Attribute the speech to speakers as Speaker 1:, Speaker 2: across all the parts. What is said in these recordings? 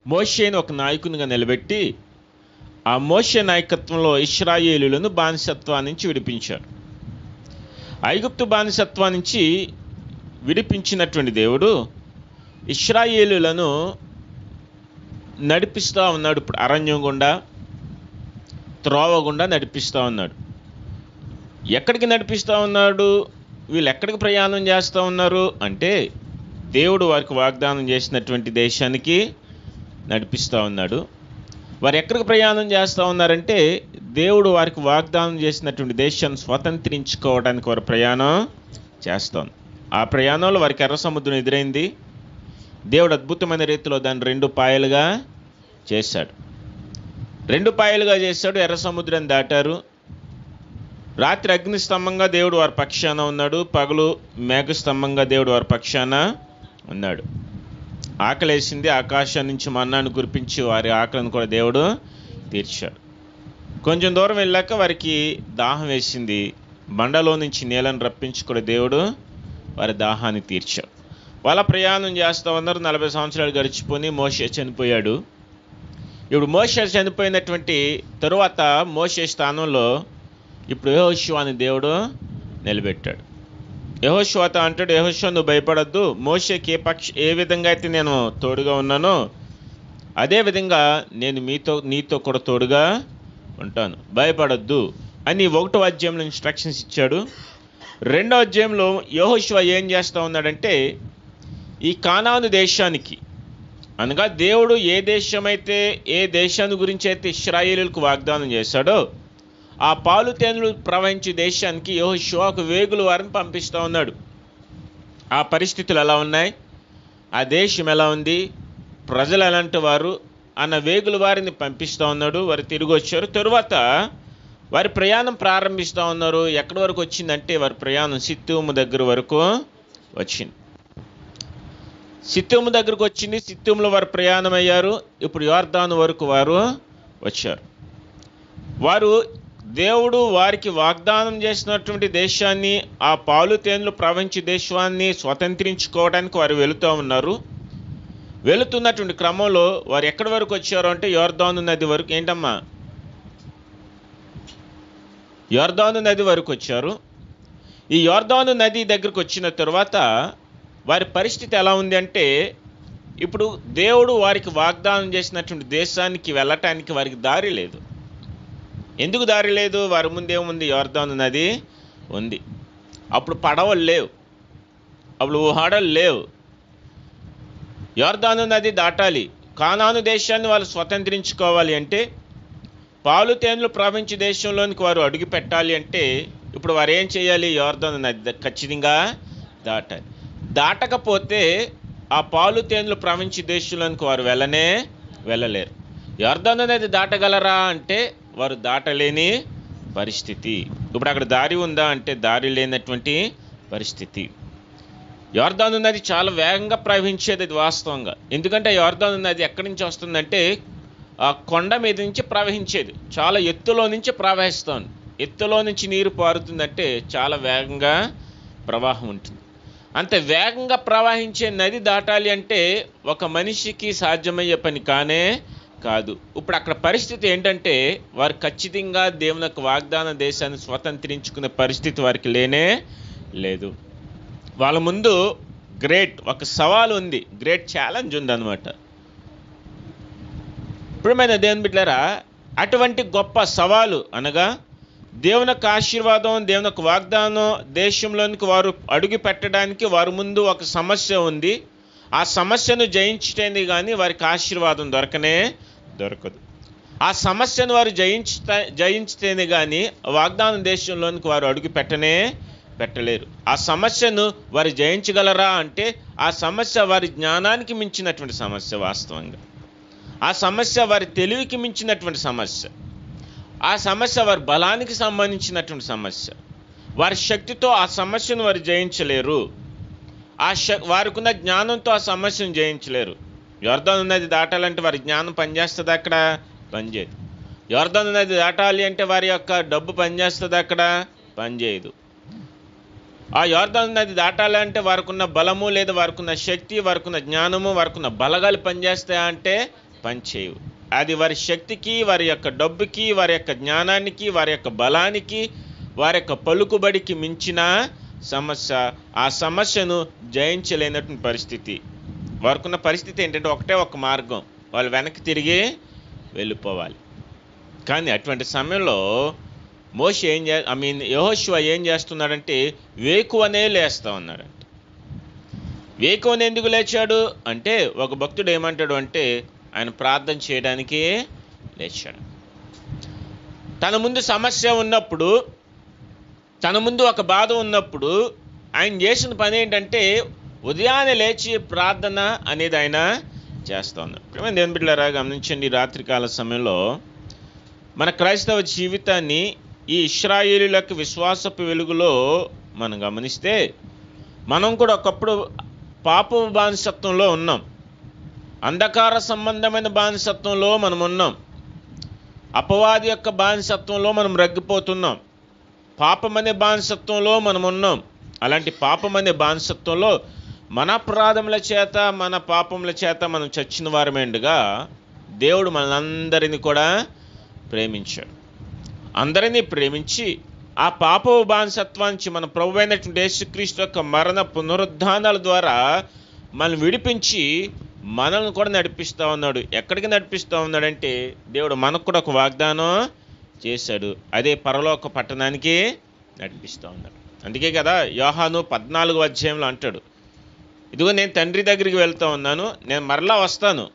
Speaker 1: మోషేను ఒక నాయకునిగా నిలబెట్టి ఆ మోషే నాయకత్వంలో ఇశ్రాయేలులను బానిసత్వం నుంచి విడిపించాడు. ఐగుప్తు బానిసత్వం నుంచి విడిపించినటువంటి దేవుడు ఇశ్రాయేలులను నడిపిస్తూ ఉన్నాడు. ఇప్పుడు అరణ్యం గుండా, త్రోవ గుండా నడిపిస్తూ ఉన్నాడు. ఎక్కడికి నడిపిస్తూ ఉన్నాడు? వీళ్ళు ఎక్కడికి ప్రయాణం చేస్తూ ఉన్నారు అంటే దేవుడు వారికి వాగ్దానం చేసినటువంటి దేశానికి నడిపిస్తూ ఉన్నాడు. వారు ఎక్కడికి ప్రయాణం చేస్తూ ఉన్నారంటే దేవుడు వారికి వాగ్దానం చేసినటువంటి దేశాన్ని స్వతంత్రించుకోవడానికి వారు ప్రయాణం చేస్తాం. ఆ ప్రయాణంలో వారికి ఎర్ర సముద్రం ఎదురైంది. దేవుడు అద్భుతమైన రీతిలో దాన్ని 2 పాయలుగా చేశాడు. 2 పాయలుగా చేశాడు. ఎర్ర సముద్రం దాటారు. రాత్రి అగ్నిస్తంభంగా దేవుడు వారి పక్షాన ఉన్నాడు. పగలు మేఘస్తంభంగా దేవుడు వారి పక్షాన ఉన్నాడు. ఆకలేసింది, ఆకాశం నుంచి మన్నాను కురిపించి వారి ఆకలిని కూడా దేవుడు తీర్చాడు. కొంచెం దూరం వెళ్ళాక వారికి దాహం వేసింది. బండలో నుంచి నీళ్ళను రప్పించి కూడా దేవుడు వారి దాహాన్ని తీర్చాడు. వాళ్ళ ప్రయాణం చేస్తూ ఉన్నారు. 40 సంవత్సరాలు గడిచిపోయి మోషే చనిపోయాడు. ఇప్పుడు మోషే చనిపోయినటువంటి తరువాత మోషే స్థానంలో ఇప్పుడు యెహోషువని దేవుడు నిలబెట్టాడు. యెహోషువతో అంటాడు, యెహోషువ నువ్వు భయపడద్దు, మోషేకి ఏ విధంగా అయితే నేను తోడుగా ఉన్నానో అదేవిధంగా నేను నీతో కూడా తోడుగా ఉంటాను, భయపడద్దు అని 1వ అధ్యాయంలో ఇన్స్ట్రక్షన్స్ ఇచ్చాడు. 2వ అధ్యాయంలో యెహోషువ ఏం చేస్తూ ఉన్నాడంటే ఈ కానాను దేశానికి, అనగా దేవుడు ఏ దేశాన్ని గురించి అయితే ఇశ్రాయేలులకు వాగ్దానం చేశాడో ఆ పాలు తేనెలు ప్రవహించే దేశానికి యెహోషువ ఒక వేగుల వారిని పంపిస్తూ ఉన్నాడు. ఆ పరిస్థితులు ఎలా ఉన్నాయి, ఆ దేశం ఎలా ఉంది, ప్రజలు ఎలాంటి వారు అన్న వేగుల వారిని పంపిస్తూ ఉన్నాడు. వారు తిరిగి వచ్చారు. తరువాత వారి ప్రయాణం ప్రారంభిస్తూ ఉన్నారు. ఎక్కడి వరకు వచ్చిందంటే వారి ప్రయాణం సిత్తీము దగ్గర వరకు వచ్చింది. సిత్తీము దగ్గరకు వచ్చింది. సిత్తీములో వారు ప్రయాణం అయ్యారు. ఇప్పుడు యోర్దాను వరకు వారు వచ్చారు. వారు దేవుడు వారికి వాగ్దానం చేసినటువంటి దేశాన్ని, ఆ పాలు తేనెలు ప్రవహించే దేశాన్ని స్వతంత్రించుకోవడానికి వారు వెళుతూ ఉన్నారు. వెళుతున్నటువంటి క్రమంలో వారు ఎక్కడి వరకు వచ్చారు అంటే యోర్దాను నది వరకు. ఏంటమ్మా? యోర్దాను నది వరకు వచ్చారు. ఈ యోర్దాను నది దగ్గరకు వచ్చిన తర్వాత వారి పరిస్థితి ఎలా ఉంది అంటే ఇప్పుడు దేవుడు వారికి వాగ్దానం చేసినటువంటి దేశానికి వెళ్ళటానికి వారికి దారి లేదు. ఎందుకు దారి లేదు? వారి ముందేముంది? యోర్దాను నది ఉంది. అప్పుడు పడవలు లేవు, అప్పుడు ఊహాడలు లేవు. యోర్దాను నది దాటాలి. కానాను దేశాన్ని వాళ్ళు స్వతంత్రించుకోవాలి అంటే, పాలు తేనెలు ప్రవహించే దేశంలోనికి వారు అడుగు పెట్టాలి అంటే ఇప్పుడు వారు ఏం చేయాలి? యోర్దాను నది ఖచ్చితంగా దాటాలి. దాటకపోతే ఆ పాలు తేనెలు ప్రవహించే దేశంలోనికి వారు వెళ్ళలేరు. యోర్దాను నది దాటగలరా అంటే వారు దాటలేని పరిస్థితి. ఇప్పుడు అక్కడ దారి ఉందా అంటే దారి లేనటువంటి పరిస్థితి. యోర్దాను నది చాలా వేగంగా ప్రవహించేది, అది వాస్తవంగా. ఎందుకంటే యోర్దాను నది ఎక్కడి నుంచి వస్తుందంటే ఆ కొండ మీద నుంచి ప్రవహించేది, చాలా ఎత్తులో నుంచి ప్రవహిస్తుంది. ఎత్తులో నుంచి నీరు పారుతుందంటే చాలా వేగంగా ప్రవాహం ఉంటుంది. అంత వేగంగా ప్రవహించే నది దాటాలి అంటే ఒక మనిషికి సాధ్యమయ్యే పని కాదు. ఇప్పుడు అక్కడ పరిస్థితి ఏంటంటే వారు ఖచ్చితంగా దేవుని యొక్క వాగ్దాన దేశాన్ని స్వతంత్రించుకునే పరిస్థితి వారికి లేదు. వాళ్ళ ముందు ఒక సవాల్ ఉంది, గ్రేట్ ఛాలెంజ్ ఉందన్నమాట. ఇప్పుడైనా దేవుని బిడ్డలారా, అటువంటి గొప్ప సవాలు అనగా దేవుని యొక్క ఆశీర్వాదం, దేవుని యొక్క వాగ్దానం దేశంలోనికి వారు అడుగు పెట్టడానికి వారి ముందు ఒక సమస్య ఉంది. ఆ సమస్యను జయించటేనే కానీ వారికి ఆశీర్వాదం దొరకదు. ఆ సమస్యను వారు జయించితేనే కానీ వాగ్దానం దేశంలోనికి వారు అడుగు పెట్టలేరు. ఆ సమస్యను వారు జయించగలరా అంటే ఆ సమస్య వారి జ్ఞానానికి మించినటువంటి సమస్య. వాస్తవంగా ఆ సమస్య వారి తెలివికి మించినటువంటి సమస్య. ఆ సమస్య వారి బలానికి సంబంధించినటువంటి సమస్య. వారి శక్తితో ఆ సమస్యను వారు జయించలేరు. వారికున్న జ్ఞానంతో ఆ సమస్యను జయించలేరు. యోర్దాను నది దాటాలంటే వారి జ్ఞానం పనిచేస్తుంది, అక్కడ పనిచేయదు. యోర్దాను నది దాటాలి అంటే వారి యొక్క డబ్బు పనిచేస్తుంది, అక్కడ పనిచేయదు. ఆ యోర్దాను నది దాటాలంటే వారికున్న బలము లేదా వారికున్న శక్తి, వారికున్న జ్ఞానము, వారికున్న బలగాలు పనిచేస్తాయా అంటే పనిచేయవు. అది వారి శక్తికి, వారి యొక్క డబ్బుకి, వారి యొక్క జ్ఞానానికి, వారి యొక్క బలానికి, వారి యొక్క పలుకుబడికి మించిన సమస్య. ఆ సమస్యను జయించలేనటువంటి పరిస్థితి. వారికున్న పరిస్థితి ఏంటంటే ఒకటే ఒక మార్గం, వాళ్ళు వెనక్కి తిరిగి వెళ్ళిపోవాలి. కానీ అటువంటి సమయంలో మోషే యెహోషువ ఏం చేస్తున్నాడంటే వేకువనే లేస్తా ఉన్నాడంట. వేకువనే ఎందుకు లేచాడు అంటే, ఒక భక్తుడు ఏమంటాడు అంటే, ఆయన ప్రార్థన చేయడానికి లేచాడు. తన ముందు సమస్య ఉన్నప్పుడు, తన ముందు ఒక బాధ ఉన్నప్పుడు ఆయన చేసిన పని ఏంటంటే ఉదయాన్నే లేచి ప్రార్థన అనేది ఆయన చేస్తూ ఉన్నాడు. దేవుని బిడ్డలారా గమనించండి, రాత్రికాల సమయంలో మన క్రైస్తవ జీవితాన్ని ఈ ఇశ్రాయేలీయులకు విశ్వాసపు వెలుగులో మనం గమనిస్తే, మనం కూడా ఒకప్పుడు పాప బానిసత్వంలో ఉన్నాం, అంధకార సంబంధమైన బానిసత్వంలో మనం ఉన్నాం, అపవాది యొక్క బానిసత్వంలో మనం రగ్గిపోతున్నాం, పాపమనే బానిసత్వంలో మనం ఉన్నాం. అలాంటి పాపమనే బానిసత్వంలో మన అపరాధముల చేత, మన పాపముల చేత మనం చచ్చిన వారమేండుగా దేవుడు మనందరినీ కూడా ప్రేమించాడు. అందరినీ ప్రేమించి ఆ పాప బానిసత్వానికి మన ప్రభు అయినటువంటి యేసుక్రీస్తు యొక్క మరణ పునరుద్ధానాల ద్వారా మనం విడిపించి మనల్ని కూడా నడిపిస్తూ ఉన్నాడు. ఎక్కడికి నడిపిస్తూ ఉన్నాడంటే, దేవుడు మనకు కూడా ఒక వాగ్దానం చేశాడు. అదే పరలోక పట్టణానికి నడిపిస్తూ ఉన్నాడు. అందుకే కదా యోహాను 14వ అధ్యాయంలో అంటాడు, ఇదిగో నేను తండ్రి దగ్గరికి వెళ్తూ ఉన్నాను, నేను మరలా వస్తాను,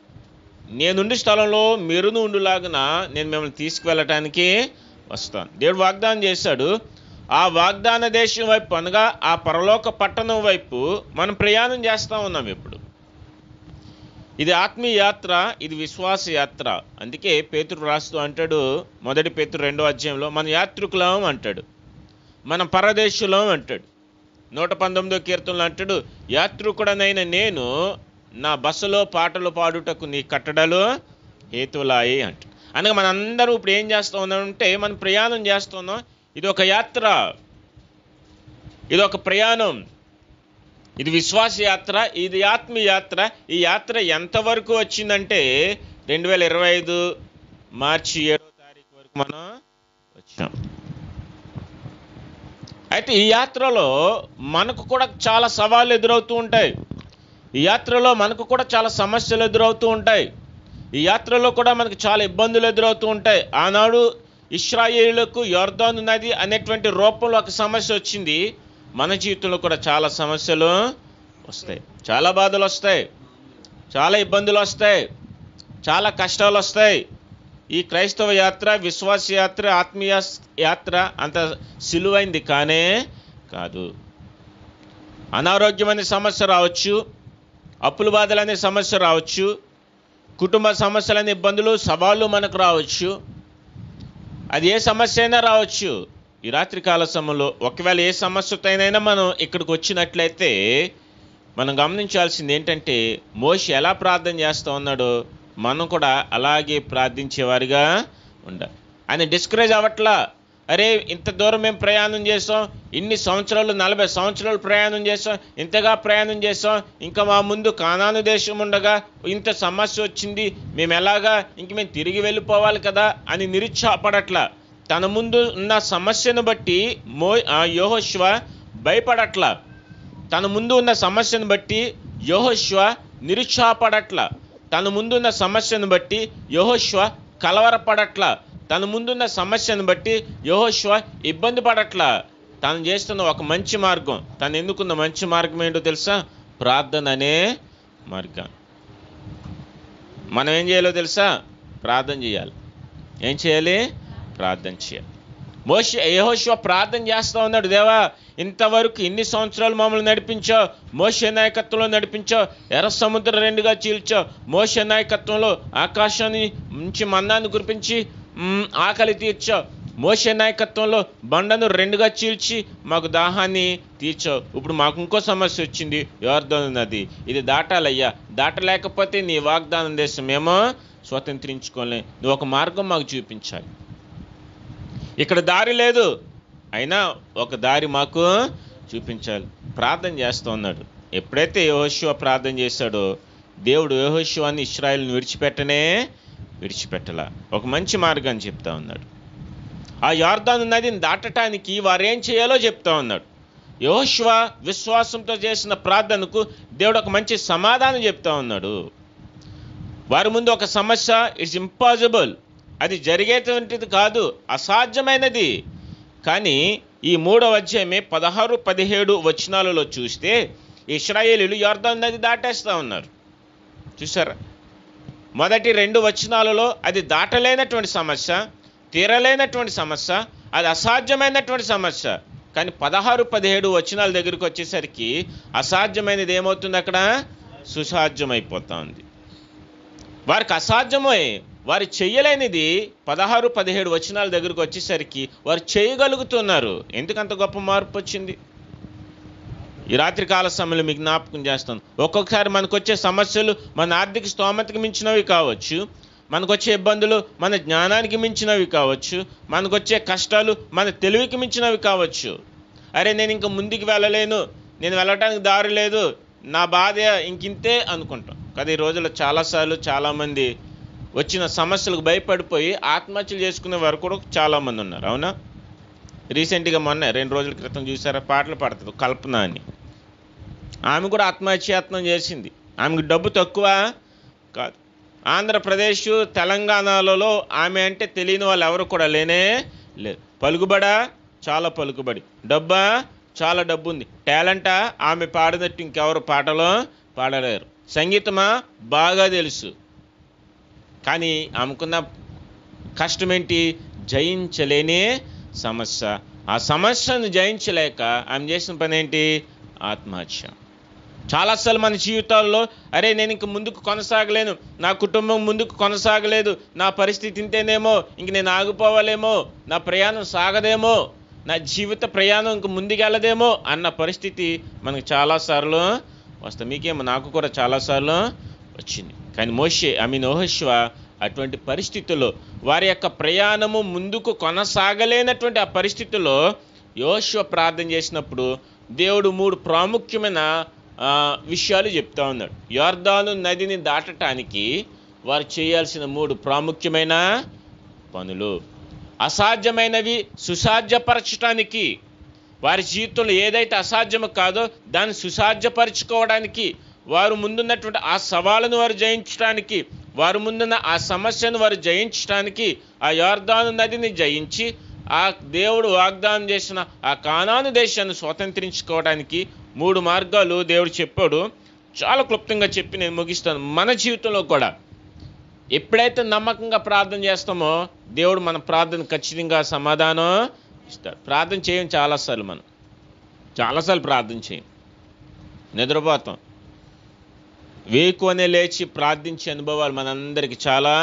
Speaker 1: నేనుండి స్థలంలో మీరును ఉండులాగున నేను మిమ్మల్ని తీసుకువెళ్ళటానికి వస్తాను. దేవుడు వాగ్దానం చేశాడు. ఆ వాగ్దాన దేశం వైపు అనగా ఆ పరలోక పట్టణం వైపు మనం ప్రయాణం చేస్తూ ఉన్నాం. ఇప్పుడు ఇది ఆత్మీయ యాత్ర, ఇది విశ్వాస యాత్ర. అందుకే పేతురు రాస్తూ అంటాడు, 1 పేతురు 2వ అధ్యాయంలో, మన యాత్రికులం అంటాడు, మన పరదేశులం అంటాడు. 119వ కీర్తనలో అంటాడు, యాత్రికుడనైన నేను నా బస్సులో పాటలు పాడుటకు నీ కట్టడలు హేతులాయి అంట. అనగా మనందరూ ఇప్పుడు ఏం చేస్తూ ఉన్నామంటే, మనం ప్రయాణం చేస్తున్నాం. ఇది ఒక యాత్ర, ఇది ఒక ప్రయాణం, ఇది విశ్వాస యాత్ర, ఇది ఆత్మీయ యాత్ర. ఈ యాత్ర ఎంతవరకు వచ్చిందంటే 2025 మార్చి 7వ తారీఖు వరకు మనం వచ్చాం. అయితే ఈ యాత్రలో మనకు కూడా చాలా సవాళ్ళు ఎదురవుతూ ఉంటాయి. ఈ యాత్రలో మనకు కూడా చాలా సమస్యలు ఎదురవుతూ ఉంటాయి. ఈ యాత్రలో కూడా మనకు చాలా ఇబ్బందులు ఎదురవుతూ ఉంటాయి. ఆనాడు ఇశ్రాయేలులకు యొర్దాను నది అనేటువంటి రూపంలో ఒక సమస్య వచ్చింది. మన జీవితంలో కూడా చాలా సమస్యలు వస్తాయి, చాలా బాధలు వస్తాయి, చాలా ఇబ్బందులు వస్తాయి, చాలా కష్టాలు వస్తాయి. ఈ క్రైస్తవ యాత్ర, విశ్వాస యాత్ర, ఆత్మీయ యాత్ర అంత సులువైంది కానే కాదు. అనారోగ్యం అనే సమస్య రావచ్చు, అప్పుల బాధలు అనే సమస్య రావచ్చు, కుటుంబ సమస్యలనే ఇబ్బందులు, సవాళ్ళు మనకు రావచ్చు. అది ఏ సమస్య అయినా రావచ్చు. ఈ రాత్రికాల సమయంలో ఒకవేళ ఏ సమస్యతోనైనా మనం ఇక్కడికి వచ్చినట్లయితే మనం గమనించాల్సింది ఏంటంటే, మోషే ఎలా ప్రార్థన చేస్తూ ఉన్నాడో మనం కూడా అలాగే ప్రార్థించేవారిగా ఉండాలి. ఆయన డిస్కరేజ్ అవ్వట్లా, అరే ఇంత దూరం మేము ప్రయాణం చేసాం, ఇన్ని సంవత్సరాలు 40 సంవత్సరాలు ప్రయాణం చేసాం, ఇంతగా ప్రయాణం చేసాం, ఇంకా మా ముందు కానాను దేశం ఉండగా ఇంత సమస్య వచ్చింది, మేము ఎలాగా ఇంక మేము తిరిగి వెళ్ళిపోవాలి కదా అని నిరుత్సాహపడట్లా. తన ముందు ఉన్న సమస్యను బట్టి యెహోషువ భయపడట్లా. తన ముందు ఉన్న సమస్యను బట్టి యెహోషువ నిరుత్సాహపడట్లా. తన ముందున్న సమస్యను బట్టి యెహోషువ కలవరపడట్లా. తన ముందున్న సమస్యను బట్టి యెహోషువ ఇబ్బంది పడట్లా. తను చేస్తున్న ఒక మంచి మార్గం, తను ఎన్నుకున్న మంచి మార్గం ఏంటో తెలుసా? ప్రార్థన అనే మార్గం. మనం ఏం చేయాలో తెలుసా? ప్రార్థన చేయాలి. ఏం చేయాలి? ప్రార్థన చేయాలి. యెహోషువ ప్రార్థన చేస్తూ ఉన్నాడు, దేవా ఇంతవరకు ఇన్ని సంవత్సరాలు మమ్మల్ని నడిపించావు, మోషే నాయకత్వంలో నడిపించావు, ఎర్ర సముద్రం 2గా చీల్చావు, మోషే నాయకత్వంలో ఆకాశాన్ని నుంచి మన్నాన్ని కురిపించి ఆకలి తీర్చావు, మోషే నాయకత్వంలో బండను 2గా చీల్చి మాకు దాహాన్ని తీర్చావు. ఇప్పుడు మాకు ఇంకో సమస్య వచ్చింది, యొర్దాను నది. ఇది దాటాలయ్యా, దాటలేకపోతే నీ వాగ్దానం దేశం మేము స్వతంత్రించుకోలే. నువ్వు ఒక మార్గం మాకు చూపించాలి. ఇక్కడ దారి లేదు, అయినా ఒక దారి మాకు చూపించాలి. ప్రార్థన చేస్తూ ఉన్నాడు. ఎప్పుడైతే యెహోషువ ప్రార్థన చేశాడో దేవుడు యెహోషువని ఇశ్రాయేలును విడిచిపెట్టలా. ఒక మంచి మార్గాన్ని చెప్తా ఉన్నాడు. ఆ యొర్దాను నదిని దాటటానికి వారేం చేయాలో చెప్తా ఉన్నాడు. యెహోషువ విశ్వాసంతో చేసిన ప్రార్థనకు దేవుడు ఒక మంచి సమాధానం చెప్తా ఉన్నాడు. వారి ముందు ఒక సమస్య, ఇట్స్ ఇంపాసిబుల్, అది జరిగేటువంటిది కాదు, అసాధ్యమైనది. కానీ ఈ 3వ అధ్యాయమే 16-17 వచనాలలో చూస్తే ఇశ్రాయేలీయులు యొర్దాను నది దాటేస్తూ ఉన్నారు. చూసారా? మొదటి 2 వచనాలలో అది దాటలేనటువంటి సమస్య, తీరలేనటువంటి సమస్య, అది అసాధ్యమైనటువంటి సమస్య. కానీ 16-17 వచనాల దగ్గరికి వచ్చేసరికి అసాధ్యమైనది ఏమవుతుంది? అక్కడ సుసాధ్యమైపోతా ఉంది. వారికి అసాధ్యమే, వారు చెయ్యలేనిది 16-17 వచనాల దగ్గరికి వచ్చేసరికి వారు చేయగలుగుతున్నారు. ఎందుకంత గొప్ప మార్పు వచ్చింది? ఈ రాత్రికాల సమయంలో మీకు జ్ఞాపకం చేస్తాను. ఒక్కొక్కసారి మనకు వచ్చే సమస్యలు మన ఆర్థిక స్తోమతకి మించినవి కావచ్చు, మనకు వచ్చే ఇబ్బందులు మన జ్ఞానానికి మించినవి కావచ్చు, మనకు వచ్చే కష్టాలు మన తెలివికి మించినవి కావచ్చు. అరే నేను ఇంక ముందుకు వెళ్ళలేను, నేను వెళ్ళటానికి దారి లేదు, నా బాధ ఇంకింతే అనుకుంటాం కదా. ఈ రోజుల్లో చాలాసార్లు చాలామంది వచ్చిన సమస్యలకు భయపడిపోయి ఆత్మహత్యలు చేసుకునే వారు కూడా చాలామంది ఉన్నారు. అవునా? రీసెంట్గా మొన్న 2 రోజుల క్రితం చూసారా, పాటలు పాడుతుంది కల్పన అని. ఆమె కూడా ఆత్మహత్యాయత్నం చేసింది. ఆమెకు డబ్బు తక్కువ కాదు. ఆంధ్రప్రదేశ్ తెలంగాణలలో ఆమె అంటే తెలియని వాళ్ళు ఎవరు కూడా లేనే లేదు. పలుకుబడా, చాలా పలుకుబడి. డబ్బా, చాలా డబ్బు ఉంది. టాలెంటా, ఆమె పాడినట్టు ఇంకెవరు పాటలో పాడలేరు. సంగీతమా, బాగా తెలుసు. కానీ ఆమెకున్న కష్టం ఏంటి? జయించలేని సమస్య. ఆ సమస్యను జయించలేక ఆమె చేసిన పని ఏంటి? ఆత్మహత్య. చాలాసార్లు మన జీవితాల్లో అరే నేను ఇంక ముందుకు కొనసాగలేను, నా కుటుంబం ముందుకు కొనసాగలేదు, నా పరిస్థితి ఇంతేనేమో, ఇంక నేను ఆగిపోవాలేమో, నా ప్రయాణం సాగదేమో, నా జీవిత ప్రయాణం ఇంక ముందుకెళ్ళదేమో అన్న పరిస్థితి మనకు చాలాసార్లు వస్తాయి. మీకేమో, నాకు కూడా చాలాసార్లు వచ్చింది. కానీ యెహోషువ అటువంటి పరిస్థితుల్లో, వారి యొక్క ప్రయాణము ముందుకు కొనసాగలేనటువంటి ఆ పరిస్థితుల్లో యెహోషువ ప్రార్థన చేసినప్పుడు దేవుడు 3 ప్రాముఖ్యమైన విషయాలు చెప్తా ఉన్నాడు. యొర్దాను నదిని దాటటానికి వారు చేయాల్సిన 3 ప్రాముఖ్యమైన పనులు. అసాధ్యమైనవి సుసాధ్యపరచటానికి, వారి జీవితంలో ఏదైతే అసాధ్యమో కాదో దాన్ని సుసాధ్యపరచుకోవడానికి, వారు ముందున్నటువంటి ఆ సవాలును వారు జయించడానికి, వారు ముందున్న ఆ సమస్యను వారు జయించడానికి, ఆ యొర్దాను నదిని జయించి ఆ దేవుడు వాగ్దానం చేసిన ఆ కానాను దేశాన్ని స్వతంత్రించుకోవడానికి 3 మార్గాలు దేవుడు చెప్పాడు. చాలా క్లుప్తంగా చెప్పి నేను ముగిస్తాను. మన జీవితంలో కూడా ఎప్పుడైతే నమ్మకంగా ప్రార్థన చేస్తామో దేవుడు మన ప్రార్థన ఖచ్చితంగా సమాధానం ఇస్తాడు. ప్రార్థన చేయం చాలాసార్లు ప్రార్థన చేయం, నిద్రపోతాం. వేకువనే లేచి ప్రార్థించే అనుభవాలు మనందరికీ చాలా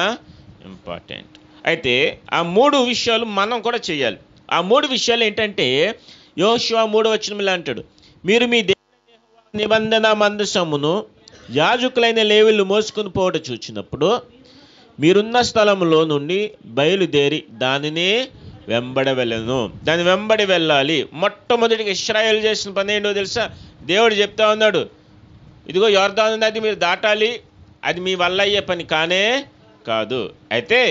Speaker 1: ఇంపార్టెంట్. అయితే ఆ 3 విషయాలు మనం కూడా చేయాలి. ఆ 3 విషయాలు ఏంటంటే యెహోషువ 3వ వచనంలో అంటాడు, మీరు మీ దేవుడైన యెహోవా నిబంధన మందసమును యాజకులైన లేవీయులు మోసుకొని పోవట చూచినప్పుడు మీరున్న స్థలంలో నుండి బయలుదేరి దానిని వెంబడి వెళ్ళాలి. మొట్టమొదటిగా ఇశ్రాయేలు చేసిన పని ఏంటో తెలుసా? దేవుడు చెప్తా ఉన్నాడు, ఇదిగో యొర్దాను నది మీరు దాటాలి, అది మీ వల్ల అయ్యే పని కానే కాదు. అయితే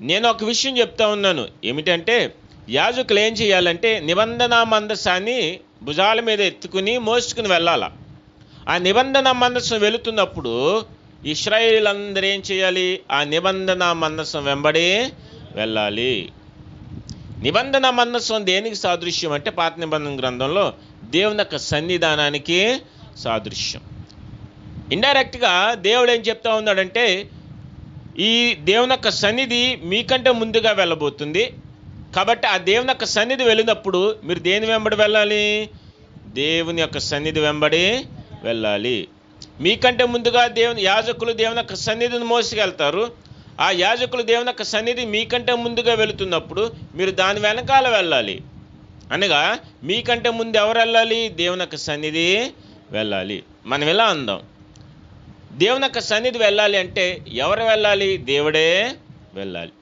Speaker 1: నేను ఒక విషయం చెప్తా ఉన్నాను, ఏమిటంటే యాజకులు ఏం చేయాలంటే నిబంధన మందసాన్ని భుజాల మీద ఎత్తుకుని మోసుకుని వెళ్ళాల. ఆ నిబంధన మందసం వెళుతున్నప్పుడు ఇశ్రాయేలీలందరూ ఏం చేయాలి? ఆ నిబంధన మందసం వెంబడి వెళ్ళాలి. నిబంధన మందసం దేనికి సాదృశ్యం అంటే పాత నిబంధన గ్రంథంలో దేవుని యొక్క సన్నిధానానికి సాదృశ్యం. ఇండైరెక్ట్గా దేవుడు ఏం చెప్తా ఉన్నాడంటే ఈ దేవుని యొక్క సన్నిధి మీకంటే ముందుగా వెళ్ళబోతుంది కాబట్టి ఆ దేవుని యొక్క సన్నిధి వెళ్ళినప్పుడు మీరు దేని వెంబడి వెళ్ళాలి? దేవుని యొక్క సన్నిధి వెంబడి వెళ్ళాలి. మీకంటే ముందుగా యాజకులు దేవుని యొక్క సన్నిధిని మోసుకెళ్తారు. ఆ యాజకులు దేవుని యొక్క సన్నిధి మీకంటే ముందుగా వెళుతున్నప్పుడు మీరు దాని వెనకాల వెళ్ళాలి. అనగా మీకంటే ముందు ఎవరు వెళ్ళాలి? దేవుని యొక్క సన్నిధి వెళ్ళాలి. మనం ఎలా అందాం? దేవుని యొక్క సన్నిధి వెళ్ళాలి అంటే ఎవరు వెళ్ళాలి? దేవుడే వెళ్ళాలి.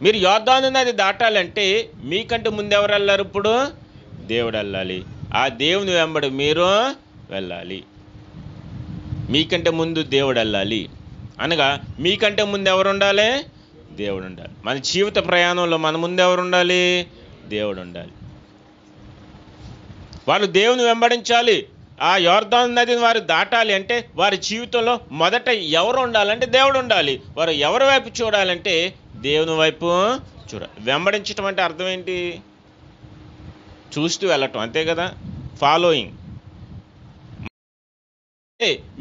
Speaker 1: మీరు యొర్దాను నది దాటాలంటే మీకంటే ముందు ఎవరు వెళ్ళారు? ఇప్పుడు దేవుడు వెళ్ళాలి. ఆ దేవుని వెంబడి మీరు వెళ్ళాలి. మీకంటే ముందు దేవుడు వెళ్ళాలి అనగా మీకంటే ముందు ఎవరు ఉండాలి? దేవుడు ఉండాలి. మన జీవిత ప్రయాణంలో మన ముందు ఎవరు ఉండాలి? దేవుడు ఉండాలి. వాళ్ళు దేవుని వెంబడించాలి. ఆ యొర్దాను నదిని వారు దాటాలి అంటే వారి జీవితంలో మొదట ఎవరు ఉండాలంటే దేవుడు ఉండాలి. వారు ఎవరి వైపు చూడాలంటే దేవుని వైపు చూడాలి. వెంబడించటం అంటే అర్థం ఏంటి? చూస్తూ వెళ్ళటం, అంతే కదా, ఫాలోయింగ్.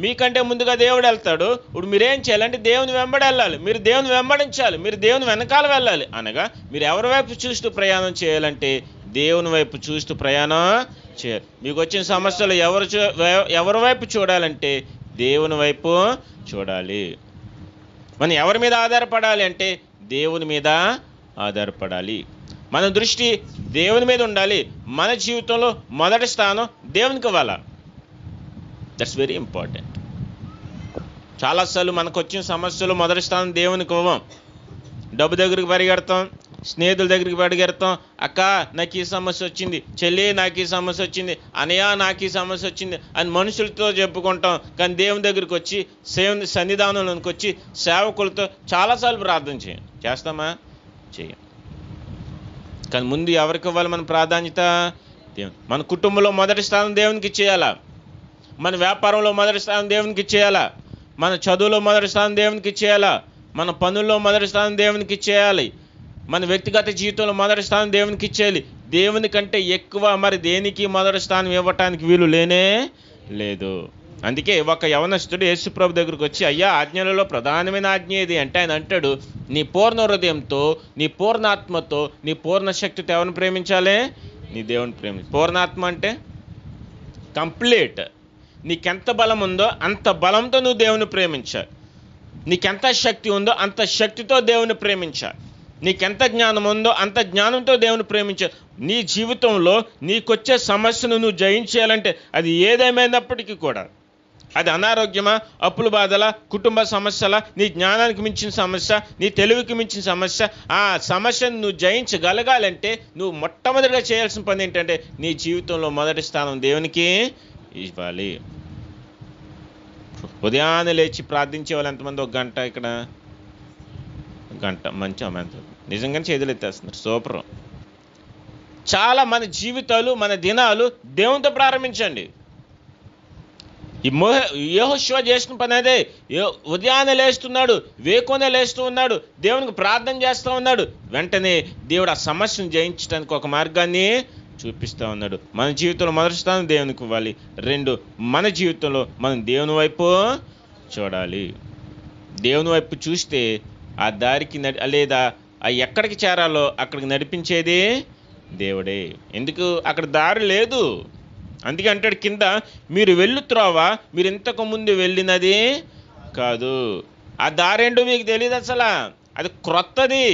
Speaker 1: మీకంటే ముందుగా దేవుడు వెళ్తాడు. ఇప్పుడు మీరేం చేయాలంటే దేవుని వెంబడి వెళ్ళాలి. మీరు దేవుని వెంబడించాలి. మీరు దేవుని వెనకాల వెళ్ళాలి. అనగా మీరు ఎవరి వైపు చూస్తూ ప్రయాణం చేయాలంటే దేవుని వైపు చూస్తూ ప్రయాణం చేయాలి. మీకు వచ్చిన సమస్యలు ఎవరి వైపు చూడాలంటే దేవుని వైపు చూడాలి. మనం ఎవరి మీద ఆధారపడాలి అంటే దేవుని మీద ఆధారపడాలి. మన దృష్టి దేవుని మీద ఉండాలి. మన జీవితంలో మొదటి స్థానం దేవునికి ఇవ్వాలి. That's very important. చాలాసార్లు మనకు వచ్చిన సమస్యలు మొదటి స్థానం దేవునికి ఇవ్వం. డబ్బు దగ్గరికి పరిగెడతాం, స్నేహితుల దగ్గరికి పరిగెడతాం. అక్క నాకు ఈ సమస్య వచ్చింది, చెల్లి నాకు ఈ సమస్య వచ్చింది, అనయ్య నాకు ఈ సమస్య వచ్చింది అని మనుషులతో చెప్పుకుంటాం. కానీ దేవుని దగ్గరికి వచ్చి సన్నిధానంలోకి వచ్చి సేవకులతో చాలాసార్లు ప్రార్థన చేస్తామా? చేయం. కానీ ముందు ఎవరికి ఇవ్వాలి మన ప్రాధాన్యత? దేవుని. మన కుటుంబంలో మొదటి స్థానం దేవునికి ఇచ్చేయాలా? మన వ్యాపారంలో మొదటి స్థానం దేవునికి ఇచ్చేయాలా? మన చదువులో మొదటి స్థానం దేవునికి ఇచ్చేయాలా? మన పనుల్లో మొదటి స్థానం దేవునికి ఇచ్చేయాలి. మన వ్యక్తిగత జీవితంలో మొదటి స్థానం దేవునికి ఇచ్చేయాలి. దేవుని కంటే ఎక్కువ మరి దేనికి మొదటి స్థానం ఇవ్వటానికి వీలు లేనే లేదు. అందుకే ఒక యవనస్తుడు యేసుప్రభు దగ్గరికి వచ్చి, అయ్యా ఆజ్ఞలలో ప్రధానమైన ఆజ్ఞ ఏది అంటే ఆయన అంటాడు, నీ పూర్ణ హృదయంతో, నీ పూర్ణాత్మతో, నీ పూర్ణ శక్తితో ఎవరిని ప్రేమించాలి? నీ దేవుని ప్రేమించాలి. పూర్ణాత్మ అంటే కంప్లీట్. నీకెంత బలం ఉందో అంత బలంతో నువ్వు దేవుని ప్రేమించాలి. నీకెంత శక్తి ఉందో అంత శక్తితో దేవుని ప్రేమించాలి. నీకెంత జ్ఞానం ఉందో అంత జ్ఞానంతో దేవుని ప్రేమించాలి. నీ జీవితంలో నీకొచ్చే సమస్యను నువ్వు జయించాలంటే అది ఏదేమైనప్పటికీ కూడా, అది అనారోగ్యమా, అప్పుల బాధల, కుటుంబ సమస్యల, నీ జ్ఞానానికి మించిన సమస్య, నీ తెలివికి మించిన సమస్య, ఆ సమస్యను నువ్వు జయించగలగాలంటే నువ్వు మొట్టమొదటిగా చేయాల్సిన పని ఏంటంటే నీ జీవితంలో మొదటి స్థానం దేవునికి ఇవ్వాలి. ఉదయాన్నే లేచి ప్రార్థించే వాళ్ళు ఎంతమంది? ఒక గంట, ఇక్కడ గంట, మంచి అమ్మాయి నిజంగానే చేతులు ఎత్తేస్తున్నారు. సూపర్. చాలా మన జీవితాలు, మన దినాలు దేవునితో ప్రారంభించండి. ఈ యెహోషువ చేసిన పని అదే. ఉదయాన్నే లేస్తున్నాడు, వేకునే లేస్తూ ఉన్నాడు, దేవునికి ప్రార్థన చేస్తూ ఉన్నాడు. వెంటనే దేవుడు ఆ సమస్యను జయించడానికి ఒక మార్గాన్ని చూపిస్తూ ఉన్నాడు. మన జీవితంలో మొదటి స్థానం దేవునికి ఇవ్వాలి. 2, మన జీవితంలో మనం దేవుని వైపు చూడాలి. దేవుని వైపు చూస్తే ఆ దారికి లేదా ఆ ఎక్కడికి చేరాలో అక్కడికి నడిపించేది దేవుడే. ఎందుకు? అక్కడ దారి లేదు. అందుకే అంటాడు కింద, మీరు వెళ్ళు త్రోవ మీరు ఇంతకు ముందు వెళ్ళినది కాదు. ఆ దారేంటో మీకు తెలియదు అసలు, అది క్రొత్తది.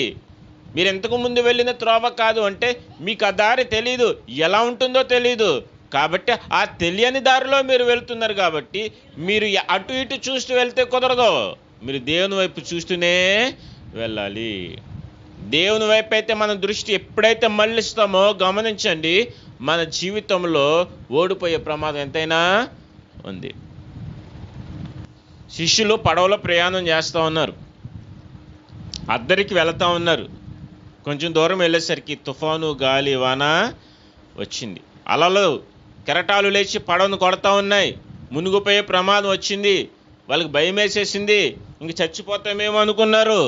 Speaker 1: మీరు ఇంతకు ముందు వెళ్ళిన త్రోవ కాదు అంటే మీకు ఆ దారి తెలీదు, ఎలా ఉంటుందో తెలీదు. కాబట్టి ఆ తెలియని దారిలో మీరు వెళ్తున్నారు. కాబట్టి మీరు అటు ఇటు చూస్తూ వెళ్తే కుదరదు. మీరు దేవుని వైపు చూస్తూనే వెళ్ళాలి. దేవుని వైపు అయితే మన దృష్టి ఎప్పుడైతే మళ్ళిస్తామో గమనించండి, మన జీవితంలో ఓడిపోయే ప్రమాదం ఎంతైనా ఉంది. శిష్యులు పడవలో ప్రయాణం చేస్తూ ఉన్నారు. అద్దరికి వెళుతూ ఉన్నారు. కొంచెం దూరం వెళ్ళేసరికి తుఫాను, గాలి, వాన వచ్చింది. అలలు, కెరటాలు లేచి పడవను కొడతా ఉన్నాయి. మునిగిపోయే ప్రమాదం వచ్చింది. వాళ్ళకి భయం వేసేసింది. ఇంక చచ్చిపోతామేమో అనుకున్నారు.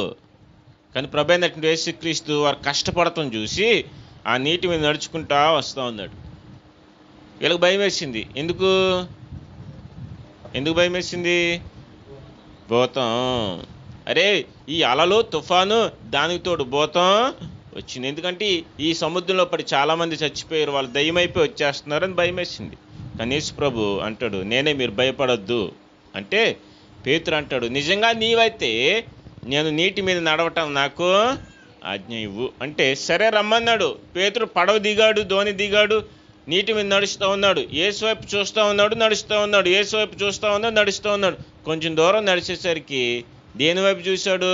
Speaker 1: కానీ ప్రభువైనటువంటి యేసుక్రీస్తు వారు కష్టపడటం చూసి ఆ నీటి మీద నడుచుకుంటా వస్తూ ఉన్నాడు. వీళ్ళకి భయం వేసింది. ఎందుకు భయం వేసింది? భూతం. అరే ఈ అలలు, తుఫాను, దానికి తోడు భూతం వచ్చింది. ఎందుకంటే ఈ సముద్రంలో పడి చాలామంది చచ్చిపోయారు, వాళ్ళు దయ్యమైపోయి వచ్చేస్తున్నారు అని భయం వేసింది. కానీ యేసు ప్రభు అంటాడు, నేనే, మీరు భయపడొద్దు అంటే పేతురు అంటాడు, నిజంగా నీవైతే నేను నీటి మీద నడవటం నాకు ఆజ్ఞ ఇవ్వు అంటే సరే రమ్మన్నాడు. పేతురు పడవ దిగాడు, ధోని దిగాడు, నీటి మీద నడుస్తూ ఉన్నాడు. యేసు వైపు చూస్తూ ఉన్నాడు, నడుస్తూ ఉన్నాడు. యేసు వైపు చూస్తూ ఉన్నాడు, నడుస్తూ ఉన్నాడు. కొంచెం దూరం నడిచేసరికి దేని వైపు చూశాడు?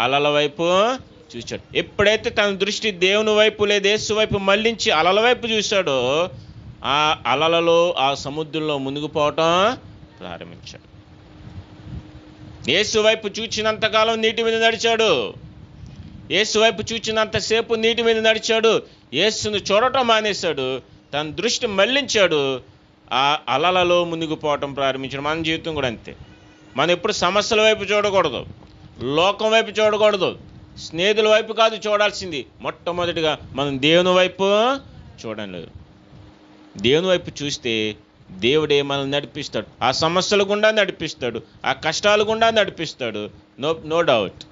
Speaker 1: అలల వైపు చూశాడు. ఎప్పుడైతే తన దృష్టి దేవుని వైపు లేదా యేసు వైపు మళ్ళించి అలల వైపు చూశాడో ఆ అలలలో, ఆ సముద్రంలో మునిగిపోవటం ప్రారంభించాడు. యేసు వైపు చూచినంతకాలం నీటి మీద నడిచాడు. యేసు వైపు చూచినంతసేపు నీటి మీద నడిచాడు. యేసును చూడటం మానేశాడు. తన దృష్టి మళ్లించాడు. ఆ అలలలో మునిగిపోవటం ప్రారంభించాడు. మన జీవితం కూడా అంతే. మనం ఎప్పుడు సమస్యల వైపు చూడకూడదు, లోకం వైపు చూడకూడదు, స్నేహితుల వైపు కాదు చూడాల్సింది. మొట్టమొదటిగా మనం దేవుని వైపు చూడండి. దేవుని వైపు చూస్తే దేవుడే మనల్ని నడిపిస్తాడు. ఆ సమస్యల గుండా నడిపిస్తాడు, ఆ కష్టాల గుండా నడిపిస్తాడు. నో డౌట్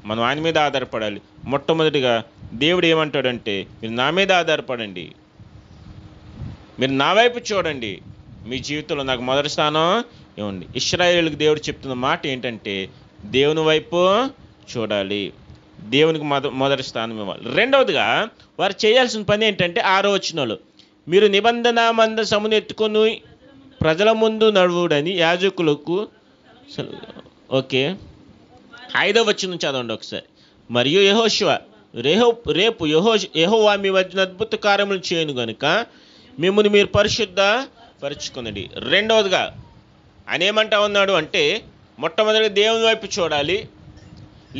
Speaker 1: మనం ఆయన మీద ఆధారపడాలి. మొట్టమొదటిగా దేవుడు ఏమంటాడంటే, మీరు నా మీద ఆధారపడండి, మీరు నా వైపు చూడండి, మీ జీవితంలో నాకు మొదటి స్థానం ఇవ్వండి. ఇశ్రాయేలుకి దేవుడు చెప్తున్న మాట ఏంటంటే, దేవుని వైపు చూడాలి, దేవునికి మొదటి స్థానం ఇవ్వాలి. రెండవదిగా వారు చేయాల్సిన పని ఏంటంటే 6వ వచనంలో, మీరు నిబంధన మందసమును ఎత్తుకొని ప్రజల ముందు నడువుడని యాజకులకు. ఓకే, 5వ వచనం చదవండి ఒకసారి. మరియు యెహోషువ రేపు యెహోవా మీ మధ్య అద్భుత కార్యములు చేయను గనుక మిమ్మల్ని మీరు పరిశుద్ధ పరుచుకునండి. రెండవదిగా ఆయన ఏమంటా ఉన్నాడు అంటే, మొట్టమొదటిగా దేవుని వైపు చూడాలి,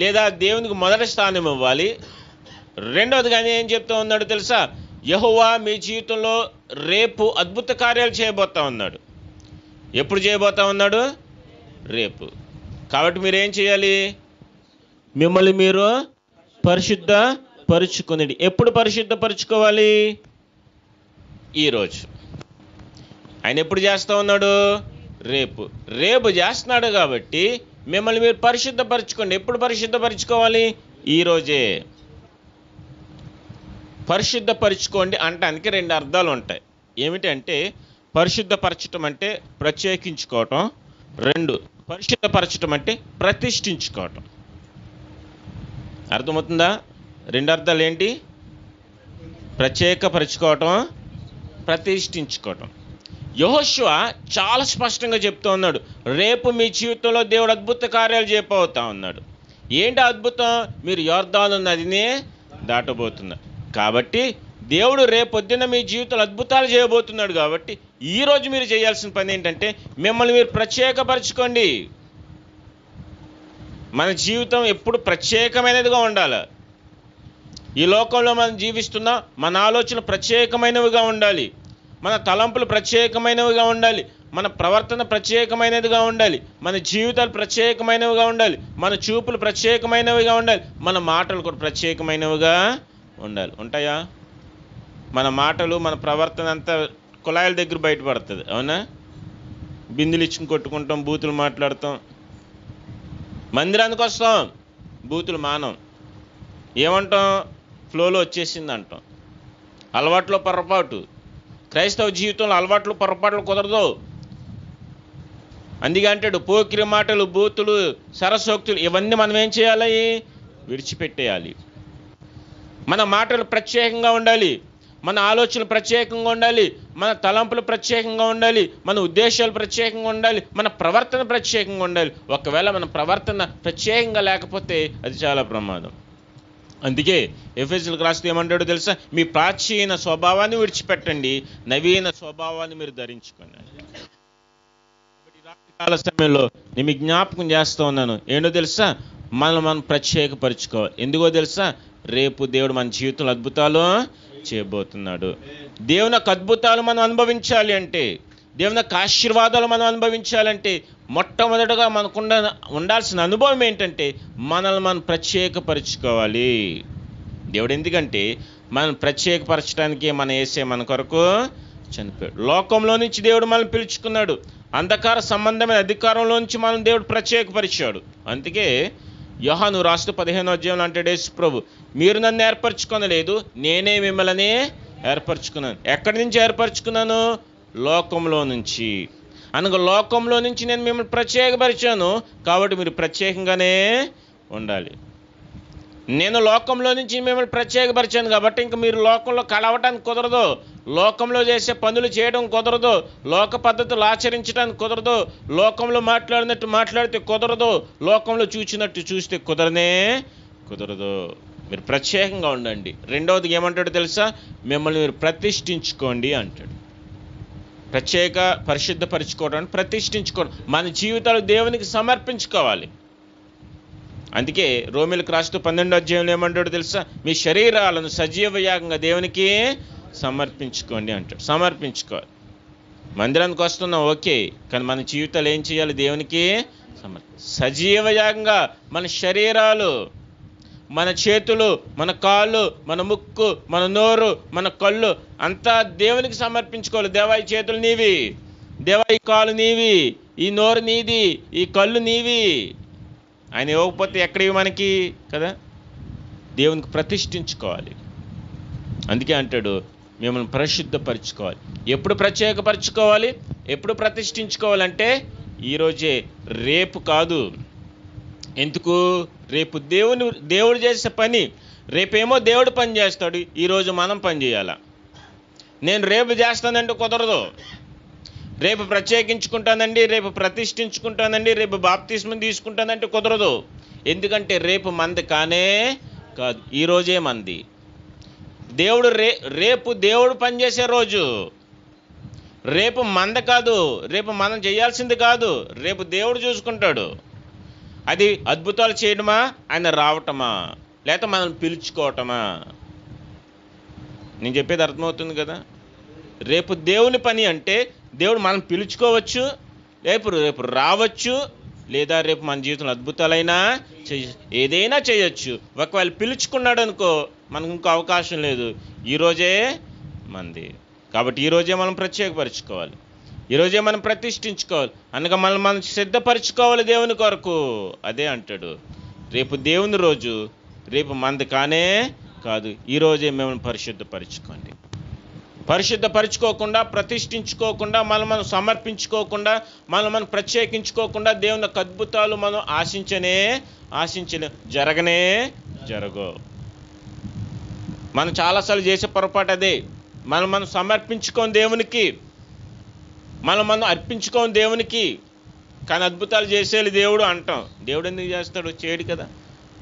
Speaker 1: లేదా దేవునికి మొదటి స్థానం ఇవ్వాలి. రెండవదిగా ఆయన ఏం చెప్తా ఉన్నాడు తెలుసా? యెహోవా మీ జీవితంలో రేపు అద్భుత కార్యాలు చేయబోతా ఉన్నాడు. ఎప్పుడు చేయబోతా ఉన్నాడు? రేపు. కాబట్టి మీరు ఏం చేయాలి? మిమ్మల్ని మీరు పరిశుద్ధ పరుచుకునండి. ఎప్పుడు పరిశుద్ధ పరుచుకోవాలి? ఈరోజు. ఆయన ఎప్పుడు చేస్తూ ఉన్నాడు? రేపు చేస్తున్నాడు. కాబట్టి మిమ్మల్ని మీరు పరిశుద్ధపరచుకోండి. ఎప్పుడు పరిశుద్ధపరచుకోవాలి? ఈరోజే. పరిశుద్ధపరచుకోండి అంటానికి 2 అర్థాలు ఉంటాయి. ఏమిటంటే, పరిశుద్ధపరచటం అంటే ప్రత్యేకించుకోవటం, 2 పరిశుద్ధపరచటం అంటే ప్రతిష్ఠించుకోవటం. అర్థమవుతుందా? 2 అర్థాలు ఏంటి? ప్రత్యేకపరచుకోవటం, ప్రతిష్ఠించుకోవటం. యెహోషువ చాలా స్పష్టంగా చెప్తూ ఉన్నాడు, రేపు మీ జీవితంలో దేవుడు అద్భుత కార్యాలు చేయబోతా ఉన్నాడు. ఏంటి అద్భుతం? మీరు యొర్దాను నదిని దాటబోతున్నారు. కాబట్టి దేవుడు రేపొద్దున మీ జీవితంలో అద్భుతాలు చేయబోతున్నాడు. కాబట్టి ఈరోజు మీరు చేయాల్సిన పని ఏంటంటే, మిమ్మల్ని మీరు ప్రత్యేకపరచుకోండి. మన జీవితం ఎప్పుడు ప్రత్యేకమైనదిగా ఉండాలి. ఈ లోకంలో మనం జీవిస్తున్నా మన ఆలోచన ప్రత్యేకమైనవిగా ఉండాలి, మన తలంపులు ప్రత్యేకమైనవిగా ఉండాలి, మన ప్రవర్తన ప్రత్యేకమైనదిగా ఉండాలి, మన జీవితాలు ప్రత్యేకమైనవిగా ఉండాలి, మన చూపులు ప్రత్యేకమైనవిగా ఉండాలి, మన మాటలు కూడా ప్రత్యేకమైనవిగా ఉండాలి. ఉంటాయా? మన మాటలు, మన ప్రవర్తన అంతా కుళాయిల దగ్గర బయటపడుతుంది. అవునా? బిందులు ఇచ్చుకుని కొట్టుకుంటాం, బూతులు మాట్లాడతాం. మందిరానికి వస్తాం, బూతులు మానం. ఏమంటాం? ఫ్లోలో వచ్చేసింది అంటాం. అలవాట్లో పొరపాటు. క్రైస్తవ జీవితంలో అలవాట్లు పొరపాట్లు కుదరదు. అందుకే అంటాడు, పోకిరి మాటలు, బూతులు, సరసోక్తులు ఇవన్నీ మనం ఏం చేయాలి? విడిచిపెట్టేయాలి. మన మాటలు ప్రత్యేకంగా ఉండాలి, మన ఆలోచనలు ప్రత్యేకంగా ఉండాలి, మన తలంపులు ప్రత్యేకంగా ఉండాలి, మన ఉద్దేశాలు ప్రత్యేకంగా ఉండాలి, మన ప్రవర్తన ప్రత్యేకంగా ఉండాలి. ఒకవేళ మన ప్రవర్తన ప్రత్యేకంగా లేకపోతే అది చాలా ప్రమాదం. అందుకే ఎఫెసీయులకు రాస్తూ ఏమంటాడో తెలుసా? మీ ప్రాచీన స్వభావాన్ని విడిచిపెట్టండి, నవీన స్వభావాన్ని మీరు ధరించుకోండి. రాత్రికాల సమయంలో నేను జ్ఞాపకం చేస్తూ ఉన్నాను, ఏంటో తెలుసా? మనం ప్రత్యేకపరచుకోవాలి. ఎందుకో తెలుసా? రేపు దేవుడు మన జీవితంలో అద్భుతాలు చేయబోతున్నాడు. దేవుని యొక్క అద్భుతాలు మనం అనుభవించాలి అంటే, దేవుని యొక్క ఆశీర్వాదాలు మనం అనుభవించాలంటే, మొట్టమొదటగా మనకు ఉండాల్సిన అనుభవం ఏంటంటే, మనల్ని మనం ప్రత్యేకపరచుకోవాలి. దేవుడు ఎందుకంటే మనం ప్రత్యేకపరచడానికి మన యేసే మన కొరకు చనిపోయాడు. లోకంలో నుంచి దేవుడు మనల్ని పిలుచుకున్నాడు. అంధకార సంబంధమైన అధికారంలో నుంచి మనం దేవుడు ప్రత్యేకపరిచాడు. అందుకే యోహాను రాస్తూ 15వ అధ్యాయంలో అంటాడు యేసు ప్రభు, మీరు నన్ను ఏర్పరచుకొనలేదు, నేనే మిమ్మల్ని ఏర్పరచుకున్నాను. ఎక్కడి నుంచి ఏర్పరచుకున్నాను? లోకంలో నుంచి. అనగా లోకంలో నుంచి నేను మిమ్మల్ని ప్రత్యేకపరిచాను, కాబట్టి మీరు ప్రత్యేకంగానే ఉండాలి. నేను లోకంలో నుంచి మిమ్మల్ని ప్రత్యేకపరిచాను కాబట్టి ఇంక మీరు లోకంలో కలవటానికి కుదరదు, లోకంలో చేసే పనులు చేయడం కుదరదు, లోక పద్ధతులు ఆచరించడానికి కుదరదు, లోకంలో మాట్లాడినట్టు మాట్లాడితే కుదరదు, లోకంలో చూసినట్టు చూస్తే కుదరదు. మీరు ప్రత్యేకంగా ఉండండి. రెండవది ఏమంటాడు తెలుసా? మిమ్మల్ని మీరు ప్రతిష్ఠించుకోండి అంటాడు. ప్రత్యేక పరిశుద్ధపరచుకోవడం, ప్రతిష్ఠించుకోవడం, మన జీవితాలు దేవునికి సమర్పించుకోవాలి. అందుకే రోమీయులకు రాస్తూ 12వ అధ్యాయంలో ఏమంటాడో తెలుసా? మీ శరీరాలను సజీవ యాగంగా దేవునికి సమర్పించుకోండి అంటాడు. సమర్పించుకోవాలి. మందిరానికి వస్తున్నాం ఓకే, కానీ మన జీవితాలు ఏం చేయాలి? దేవునికి సజీవ యాగంగా మన శరీరాలు, మన చేతులు, మన కాళ్ళు, మన ముక్కు, మన నోరు, మన కళ్ళు అంతా దేవునికి సమర్పించుకోవాలి. దేవా ఈ చేతులు నీవి, దేవా ఈ కాళ్ళు నీవి, ఈ నోరు నీది, ఈ కళ్ళు నీవి. ఆయన ఇవ్వకపోతే ఎక్కడివి మనకి కదా? దేవునికి ప్రతిష్ఠించుకోవాలి. అందుకే అంటాడు మిమ్మల్ని పరిశుద్ధపరచుకోవాలి. ఎప్పుడు ప్రత్యేకపరచుకోవాలి, ఎప్పుడు ప్రతిష్ఠించుకోవాలంటే ఈరోజే, రేపు కాదు. ఎందుకు? రేపు దేవుడు చేసే పని, రేపేమో దేవుడు పని చేస్తాడు, ఈరోజు మనం పని చేయాలా? నేను రేపు చేస్తానంటే కుదరదు. రేపు ప్రత్యేకించుకుంటానండి, రేపు ప్రతిష్ఠించుకుంటానండి, రేపు బాప్తిస్మం తీసుకుంటానంటే కుదరదు. ఎందుకంటే రేపు మంది కానే కాదు, ఈరోజే మంది. రేపు దేవుడు పనిచేసే రోజు. రేపు మంద కాదు, రేపు మనం చేయాల్సింది కాదు, రేపు దేవుడు చూసుకుంటాడు. అది అద్భుతాలు చేయడమా, ఆయన రావటమా, లేక మనం పిలుచుకోవటమా? నేను చెప్పేది అర్థమవుతుంది కదా? రేపు దేవుని పని అంటే దేవుడు మనం పిలుచుకోవచ్చు, రేపు రావచ్చు, లేదా రేపు మన జీవితంలో అద్భుతాలైనా ఏదైనా చేయొచ్చు. ఒకవేళ పిలుచుకున్నాడు అనుకో, మనకు ఇంకో అవకాశం లేదు. ఈరోజే మంది. కాబట్టి ఈరోజే మనం ప్రత్యేకపరచుకోవాలి, ఈరోజే మనం ప్రతిష్ఠించుకోవాలి. అనగా మనం సిద్ధపరచుకోవాలి దేవుని కొరకు. అదే అంటాడు, రేపు దేవుని రోజు, రేపు మంది కానే కాదు, ఈరోజే మిమ్మల్ని పరిశుద్ధపరచుకోండి. పరిశుద్ధపరచుకోకుండా, ప్రతిష్ఠించుకోకుండా, మనం సమర్పించుకోకుండా, మనం ప్రత్యేకించుకోకుండా దేవుని యొక్క అద్భుతాలు మనం ఆశించలే, జరగవు. మనం చాలాసార్లు చేసే పొరపాటు అదే. మనం సమర్పించుకోని దేవునికి, మనం అర్పించుకోని దేవునికి, కానీ అద్భుతాలు చేసేది దేవుడు అంటాం. దేవుడు ఎందుకు చేస్తాడు? చేయడు కదా.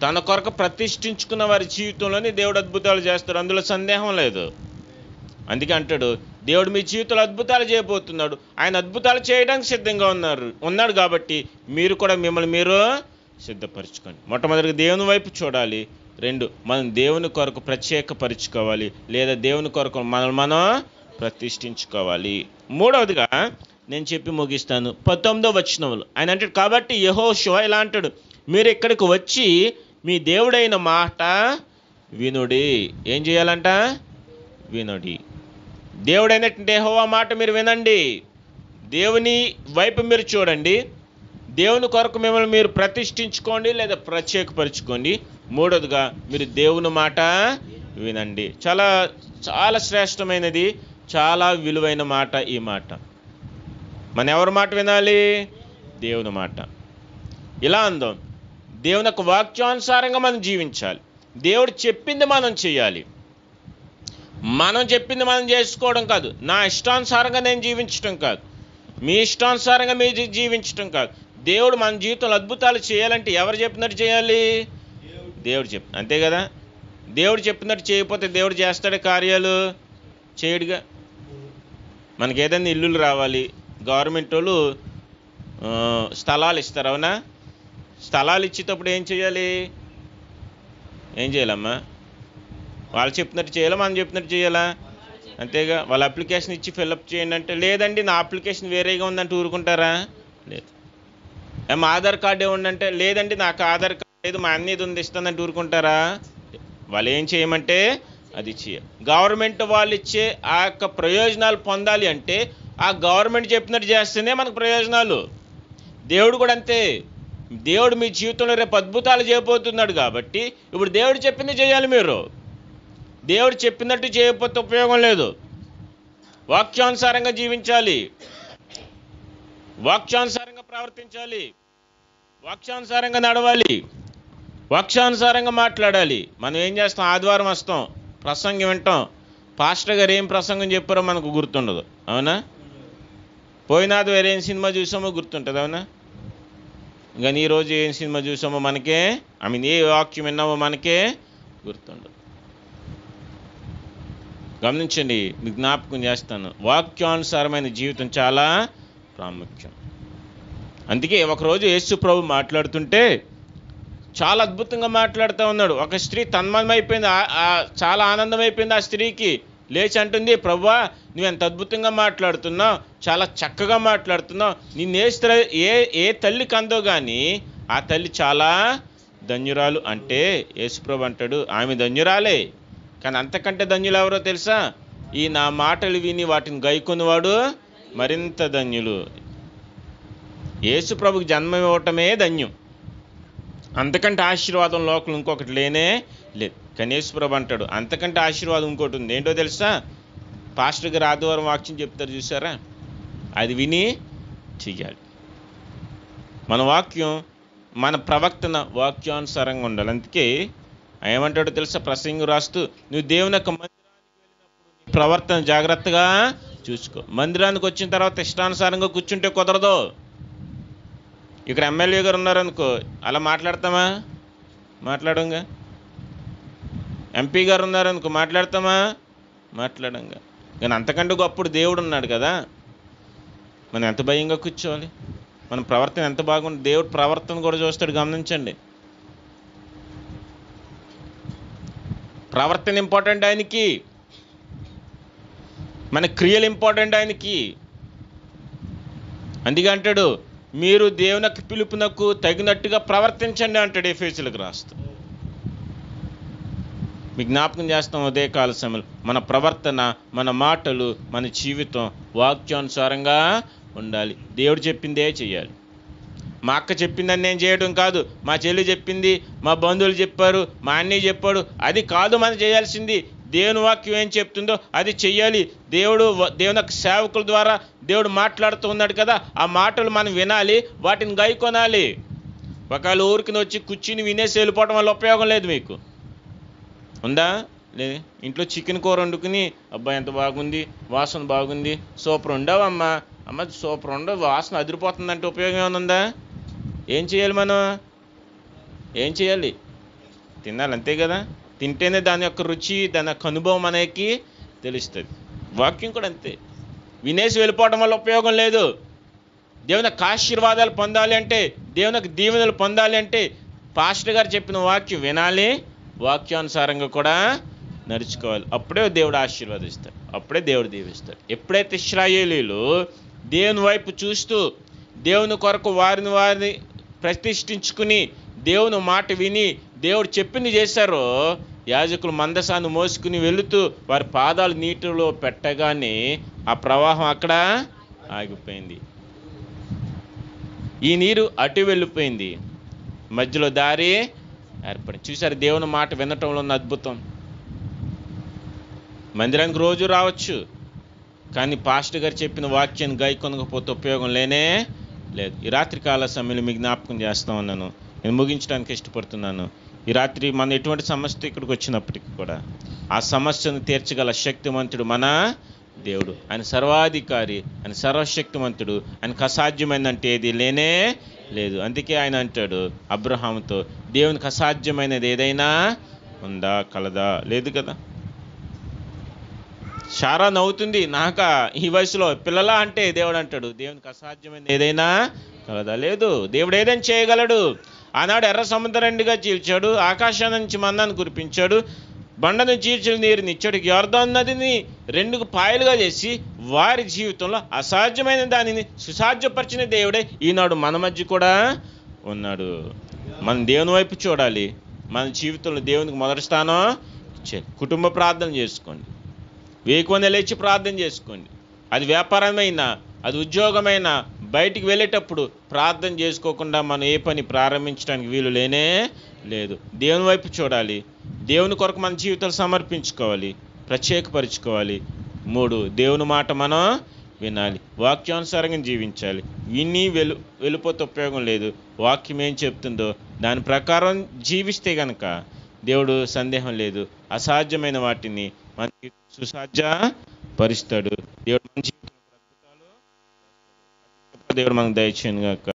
Speaker 1: తన కొరకు ప్రతిష్ఠించుకున్న వారి జీవితంలోనే దేవుడు అద్భుతాలు చేస్తాడు, అందులో సందేహం లేదు. అందుకే అంటాడు, దేవుడు మీ జీవితంలో అద్భుతాలు చేయబోతున్నాడు. ఆయన అద్భుతాలు చేయడానికి సిద్ధంగా ఉన్నాడు కాబట్టి మీరు కూడా మిమ్మల్ని మీరు సిద్ధపరచుకోండి. మొట్టమొదటిగా దేవుని వైపు చూడాలి. 2, మనం దేవుని కొరకు ప్రత్యేకపరచుకోవాలి, లేదా దేవుని కొరకు మనం ప్రతిష్ఠించుకోవాలి. 3వదిగా నేను చెప్పి ముగిస్తాను. 19వ వచనంలో ఆయన అంటాడు, కాబట్టి యెహోషువ ఇలా అంటాడు, మీరు ఇక్కడికి వచ్చి మీ దేవుడైన మాట వినుడి. ఏం చేయాలంట? వినుడి. దేవుడైనటువంటి యెహోవా మాట మీరు వినండి. దేవుని వైపు మీరు చూడండి. దేవుని కొరకు మిమ్మల్ని మీరు ప్రతిష్ఠించుకోండి, లేదా ప్రత్యేకపరచుకోండి. 3వదిగా మీరు దేవుని మాట వినండి. చాలా చాలా శ్రేష్టమైనది, చాలా విలువైన మాట ఈ మాట. మనం ఎవరి మాట వినాలి? దేవుని మాట. ఇలా అందాం, దేవుని యొక్క వాక్యానుసారంగా మనం జీవించాలి. దేవుడు చెప్పింది మనం చేయాలి. మనం చెప్పింది మనం చేసుకోవడం కాదు, నా ఇష్టానుసారంగా నేను జీవించడం కాదు, మీ ఇష్టానుసారంగా మీరు జీవించడం కాదు. దేవుడు మన జీవితంలో అద్భుతాలు చేయాలంటే ఎవరు చెప్పినట్టు చేయాలి? దేవుడు అంతే కదా. దేవుడు చెప్పినట్టు చేయకపోతే దేవుడు చేస్తాడే కార్యాలు? చేయడుగా. మనకి ఏదైనా ఇల్లులు రావాలి, గవర్నమెంట్ వాళ్ళు స్థలాలు ఇస్తారు, అవునా? స్థలాలు ఇచ్చేటప్పుడు ఏం చేయాలమ్మా? వాళ్ళు చెప్పినట్టు చేయాలా, మనం చెప్పినట్టు చేయాలా? అంతేగా. వాళ్ళ అప్లికేషన్ ఇచ్చి ఫిల్అప్ చేయండి అంటే, లేదండి నా అప్లికేషన్ వేరేగా ఉందంటే ఊరుకుంటారా? లేదు. ఆధార్ కార్డు ఏముందంటే, లేదండి నాకు ఆధార్ కార్డు లేదు, మా అన్నది ఉంది ఇస్తుందంటే ఊరుకుంటారా? వాళ్ళు ఏం చేయమంటే అది చేయాలి. గవర్నమెంట్ వాళ్ళు ఇచ్చే ఆ యొక్క ప్రయోజనాలు పొందాలి అంటే ఆ గవర్నమెంట్ చెప్పినట్టు చేస్తేనే మనకు ప్రయోజనాలు. దేవుడు కూడా అంతే. దేవుడు మీ జీవితంలో రేపు అద్భుతాలు చేయబోతున్నాడు కాబట్టి ఇప్పుడు దేవుడు చెప్పింది చేయాలి. మీరు దేవుడు చెప్పినట్టు చేయకపోతే ఉపయోగం లేదు. వాక్యానుసారంగా జీవించాలి, వాక్యానుసారంగా ప్రవర్తించాలి, వాక్యానుసారంగా నడవాలి, వాక్యానుసారంగా మాట్లాడాలి. మనం ఏం చేస్తాం? ఆదివారం వస్తాం, ప్రసంగం వింటాం, పాస్టర్ గారు ఏం ప్రసంగం చెప్పారో మనకు గుర్తుండదు, అవునా? పోయిన ఆదివారం ఏం సినిమా చూసామో గుర్తుంటుంది, అవునా? కానీ ఈరోజు ఏం సినిమా చూసామో మనకే, ఏ వాక్యం విన్నామో మనకే గుర్తుండదు. గమనించండి, మీకు జ్ఞాపకం చేస్తాను, వాక్యానుసారమైన జీవితం చాలా ప్రాముఖ్యం. అందుకే ఒకరోజు యేసు ప్రభు మాట్లాడుతుంటే చాలా అద్భుతంగా మాట్లాడుతూ ఉన్నాడు. ఒక స్త్రీ తన్మయమైపోయింది, చాలా ఆనందమైపోయింది ఆ స్త్రీకి. లేచి అంటుంది, ప్రభువా నువ్వెంత అద్భుతంగా మాట్లాడుతున్నావు, చాలా చక్కగా మాట్లాడుతున్నావు, నిన్ను ఏ తల్లికి అందో కానీ ఆ తల్లి చాలా ధన్యురాలు. అంటే యేసుప్రభు అంటాడు, ఆమె ధన్యురాలే, కానీ అంతకంటే ధన్యులు ఎవరో తెలుసా? ఈ నా మాటలు విని వాటిని గైకొనివాడు మరింత ధన్యులు. యేసుప్రభుకి జన్మ ఇవ్వటమే ధన్యం. అంతకంటే ఆశీర్వాదం లోకం ఇంకొకటి లేనే లేదు. కానీ యేసుప్రభు అంటాడు, అంతకంటే ఆశీర్వాదం ఇంకోటి ఉంది. ఏంటో తెలుసా? పాస్టర్ గారు ఆదివారం వాక్యం చెప్తారు చూసారా, అది విని చెయ్యాలి. మన వాక్యం, మన ప్రవర్తన వాక్యానుసారంగా ఉండాలి. అందుకే ఏమంటాడో తెలుసా ప్రసంగి రాస్తూ, నువ్వు దేవుని యొక్క మందిరానికి వెళ్ళినప్పుడు నీ ప్రవర్తన జాగ్రత్తగా చూసుకో. మందిరానికి వచ్చిన తర్వాత ఇష్టానుసారంగా కూర్చుంటే కుదరదు. ఇక్కడ ఎమ్మెల్యే గారు ఉన్నారనుకో, అలా మాట్లాడతామా? మాట్లాడంగా. ఎంపీ గారు ఉన్నారనుకో, మాట్లాడతామా? మాట్లాడంగా. కానీ అంతకంటే గొప్పడు దేవుడు ఉన్నాడు కదా, మనం ఎంత భయంగా కూర్చోవాలి? మన ప్రవర్తన ఎంత బాగుంది, దేవుడు ప్రవర్తన కూడా చూస్తాడు. గమనించండి, ప్రవర్తన ఇంపార్టెంట్ ఆయనకి, మన క్రియలు ఇంపార్టెంట్ ఆయనకి. అందుకే అంటాడు, మీరు దేవునికి పిలుపునకు తగినట్టుగా ప్రవర్తించండి అంటాడు ఎఫెసీయులకు రాస్తూ. మీ జ్ఞాపకం చేస్తాం, ఉదయకాల సమయంలో మన ప్రవర్తన, మన మాటలు, మన జీవితం వాక్యానుసారంగా ఉండాలి. దేవుడు చెప్పిందే చేయాలి. మా అక్క చెప్పిందని నేను చేయడం కాదు, మా చెల్లి చెప్పింది, మా బంధువులు చెప్పారు, మా అన్నయ్య చెప్పాడు, అది కాదు మనం చేయాల్సింది. దేవుని వాక్యం ఏం చెప్తుందో అది చెయ్యాలి. దేవుని యొక్క సేవకుల ద్వారా దేవుడు మాట్లాడుతూ ఉన్నాడు కదా, ఆ మాటలు మనం వినాలి, వాటిని గైకొనాలి. ఒకవేళ ఊరికి వచ్చి కూర్చుని వినేసి వెళ్ళిపోవడం వల్ల ఉపయోగం లేదు. మీకు ఉందా? లేదు. ఇంట్లో చికెన్ కూర వండుకుని, అబ్బాయి ఎంత బాగుంది, వాసన బాగుంది, సూపర్ ఉండవమ్మా, అమ్మ సూపర్ ఉండవు, వాసన అదిరిపోతుందంటే ఉపయోగం ఏమైనా ఉందా? ఏం చేయాలి మనం? ఏం చేయాలి? తినాలి, అంతే కదా. తింటేనే దాని యొక్క రుచి, దాని యొక్క అనుభవం మనకి తెలుస్తుంది. వాక్యం కూడా అంతే. వినేసి వెళ్ళిపోవడం వల్ల ఉపయోగం లేదు. దేవుని యొక్క ఆశీర్వాదాలు పొందాలి అంటే, దేవుని యొక్క దీవెనలు పొందాలి అంటే పాస్టర్ గారు చెప్పిన వాక్యం వినాలి, వాక్యానుసారంగా కూడా నడుచుకోవాలి. అప్పుడే దేవుడు ఆశీర్వదిస్తాడు, అప్పుడే దేవుడు దీవిస్తాడు. ఎప్పుడైతే ఇశ్రాయేలీలు దేవుని వైపు చూస్తూ దేవుని కొరకు వారిని ప్రతిష్ఠించుకుని దేవుని మాట విని దేవుడు చెప్పింది చేశారో, యాజకులు మందసాన్ని మోసుకుని వెళుతూ వారి పాదాలు నీటిలో పెట్టగానే ఆ ప్రవాహం అక్కడ ఆగిపోయింది. ఈ నీరు అటు వెళ్ళిపోయింది, మధ్యలో దారి ఏర్పడింది. చూసారు దేవుని మాట వినటంలో ఉన్న అద్భుతం. మందిరానికి రోజు రావచ్చు, కానీ పాస్టర్ గారు చెప్పిన వాక్యాన్ని గైకొనకపోతే ఉపయోగం లేనే లేదు. ఈ రాత్రి కాల సమయంలో మీకు జ్ఞాపకం చేస్తా ఉన్నాను, నేను ముగించడానికి ఇష్టపడుతున్నాను. ఈ రాత్రి మన ఎటువంటి సమస్య ఇక్కడికి వచ్చినప్పటికీ కూడా ఆ సమస్యను తీర్చగల శక్తిమంతుడు మన దేవుడు. ఆయన సర్వాధికారి, ఆయన సర్వశక్తిమంతుడు, ఆయనకు అసాధ్యమైనదంటే ఏది లేనే లేదు. అందుకే ఆయన అంటాడు అబ్రహాముతో, దేవునికి అసాధ్యమైనది ఏదైనా ఉందా, కలదా? లేదు కదా. శారా నవ్వుతుంది, నాక ఈ వయసులో పిల్లలా అంటే దేవుడు అంటాడు, దేవునికి అసాధ్యమైనది ఏదైనా కలదా? లేదు. దేవుడు ఏదైనా చేయగలడు. ఆనాడు ఎర్ర సముద్రంగా చీల్చాడు, ఆకాశం నుంచి మన్నాను కురిపించాడు, బండను చీల్చిన నీరుని ఇచ్చాడు, యొర్దాను నదిని 2 పాయలుగా చేసి వారి జీవితంలో అసాధ్యమైన దానిని సుసాధ్యపరిచిన దేవుడే ఈనాడు మన మధ్య కూడా ఉన్నాడు. మనం దేవుని వైపు చూడాలి. మన జీవితంలో దేవునికి మొదటి స్థానం ఇచ్చేది. కుటుంబ ప్రార్థన చేసుకోండి, వేకువనే లేచి ప్రార్థన చేసుకోండి. అది వ్యాపారమైనా, అది ఉద్యోగమైనా, బయటికి వెళ్ళేటప్పుడు ప్రార్థన చేసుకోకుండా మనం ఏ పని ప్రారంభించడానికి వీలు లేనే లేదు. దేవుని వైపు చూడాలి, దేవుని కొరకు మన జీవితాలు సమర్పించుకోవాలి, ప్రత్యేకపరుచుకోవాలి. 3, దేవుని మాట మనం వినాలి, వాక్యానుసారంగా జీవించాలి. విని వెళ్ళిపోతే ఉపయోగం లేదు. వాక్యం ఏం చెప్తుందో దాని ప్రకారం జీవిస్తే గనక దేవుడు సందేహం లేదు అసాధ్యమైన వాటిని మనకి సుసాధ్య పరుస్తాడు. దేవుడు మన జీవితంలో అద్భుతాలు చేస్తాడు. దేవుడు మనకు దయచేయను గాక.